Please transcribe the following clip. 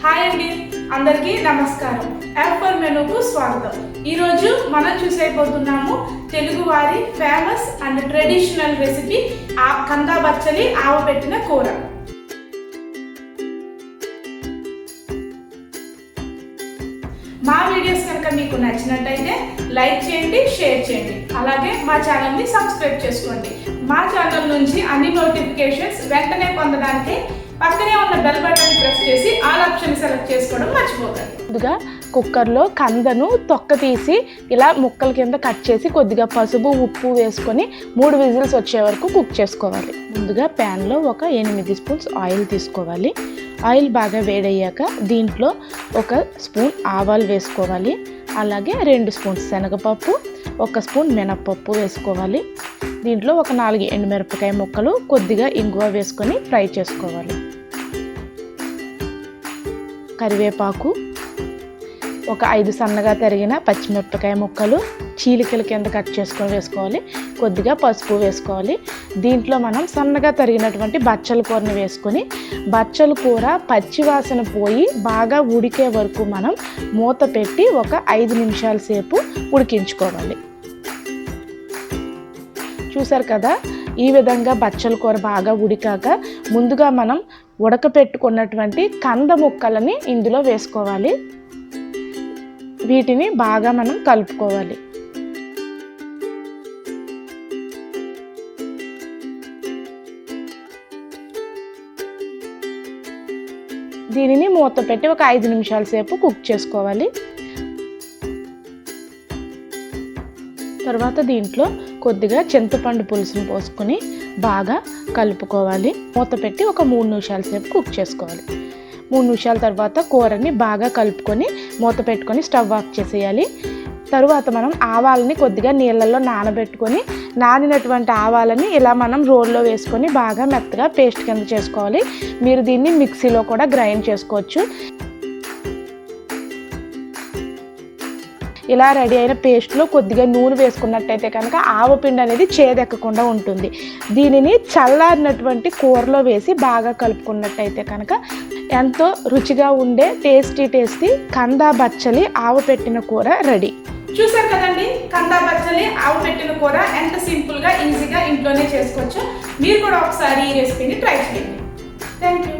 Hi అండి, అందరికీ నమస్కారం. ఎఫర్ మెనూకు స్వాగతం. ఈరోజు మనం చూసేపోతున్నాము తెలుగు వారి ఫేమస్ అండ్ ట్రెడిషనల్ రెసిపీ కందా బచ్చలి ఆవ పెట్టిన కూర. మా వీడియోస్ కనుక మీకు నచ్చినట్టయితే లైక్ చేయండి, షేర్ చేయండి, అలాగే మా ఛానల్ని సబ్స్క్రైబ్ చేసుకోండి. మా ఛానల్ నుంచి అన్ని నోటిఫికేషన్స్ వెంటనే పొందడానికి పక్కనే ఉన్న బెల్ బటన్ ప్రెస్ చేసి ఆల్ ఆప్షన్ సెలెక్ట్ చేసుకోవడం మర్చిపోకండి. ముందుగా కుక్కర్లో కందను తొక్క తీసి ఇలా ముక్కల కింద కట్ చేసి కొద్దిగా పసుపు ఉప్పు వేసుకొని 3 విజిల్స్ వచ్చే వరకు కుక్ చేసుకోవాలి. ముందుగా ప్యాన్లో ఒక 8 స్పూన్స్ ఆయిల్ తీసుకోవాలి. ఆయిల్ బాగా వేడయ్యాక దీంట్లో 1 స్పూన్ ఆవాలు వేసుకోవాలి. అలాగే 2 స్పూన్స్ శనగపప్పు, 1 స్పూన్ మినప్పప్పు వేసుకోవాలి. దీంట్లో ఒక 4 ఎండుమిరపకాయ ముక్కలు, కొద్దిగా ఇంగువ వేసుకొని ఫ్రై చేసుకోవాలి. కరివేపాకు, ఒక 5 సన్నగా తరిగిన పచ్చిమిరపకాయ ముక్కలు చీలికల కింద కట్ చేసుకొని వేసుకోవాలి. కొద్దిగా పసుపు వేసుకోవాలి. దీంట్లో మనం సన్నగా తరిగినటువంటి బచ్చల కూరని వేసుకొని బచ్చల కూర పచ్చివాసన పోయి బాగా ఉడికే వరకు మనం మూత పెట్టి ఒక 5 నిమిషాల సేపు ఉడికించుకోవాలి. చూసారు కదా, ఈ విధంగా బచ్చల కూర బాగా ఉడికాక ముందుగా మనం ఉడకపెట్టుకున్నటువంటి కంద ముక్కలని ఇందులో వేసుకోవాలి. వీటిని బాగా మనం కలుపుకోవాలి. దీనిని మూత పెట్టి ఒక 5 నిమిషాల సేపు కుక్ చేసుకోవాలి. తర్వాత దీంట్లో కొద్దిగా చింతపండు పులుసును పోసుకొని బాగా కలుపుకోవాలి. మూత పెట్టి ఒక 3 నిమిషాల సేపు కుక్ చేసుకోవాలి. 3 నిమిషాల తర్వాత కూరని బాగా కలుపుకొని మూత పెట్టుకొని స్టవ్ ఆఫ్ చేసేయాలి. తరువాత మనం ఆవాలని కొద్దిగా నీళ్ళల్లో నానబెట్టుకొని నానినటువంటి ఆవాలని ఇలా మనం రోల్లో వేసుకొని బాగా మెత్తగా పేస్ట్ కింద చేసుకోవాలి. మీరు దీన్ని మిక్సీలో కూడా గ్రైండ్ చేసుకోవచ్చు. ఇలా రెడీ అయిన పేస్ట్లో కొద్దిగా నూనె వేసుకున్నట్టయితే కనుక ఆవపిండి అనేది చేదెక్కకుండా ఉంటుంది. దీనిని చల్లారినటువంటి కూరలో వేసి బాగా కలుపుకున్నట్టయితే కనుక ఎంతో రుచిగా ఉండే టేస్టీ కందా బచ్చలి ఆవ పెట్టిన కూర రెడీ. చూసారు కదండి, కందా బచ్చలి ఆవ పెట్టిన కూర ఎంత సింపుల్గా ఈజీగా ఇంట్లోనే చేసుకోవచ్చు. మీరు కూడా ఒకసారి ఈ రెసిపీని ట్రై చేయండి. Thank you.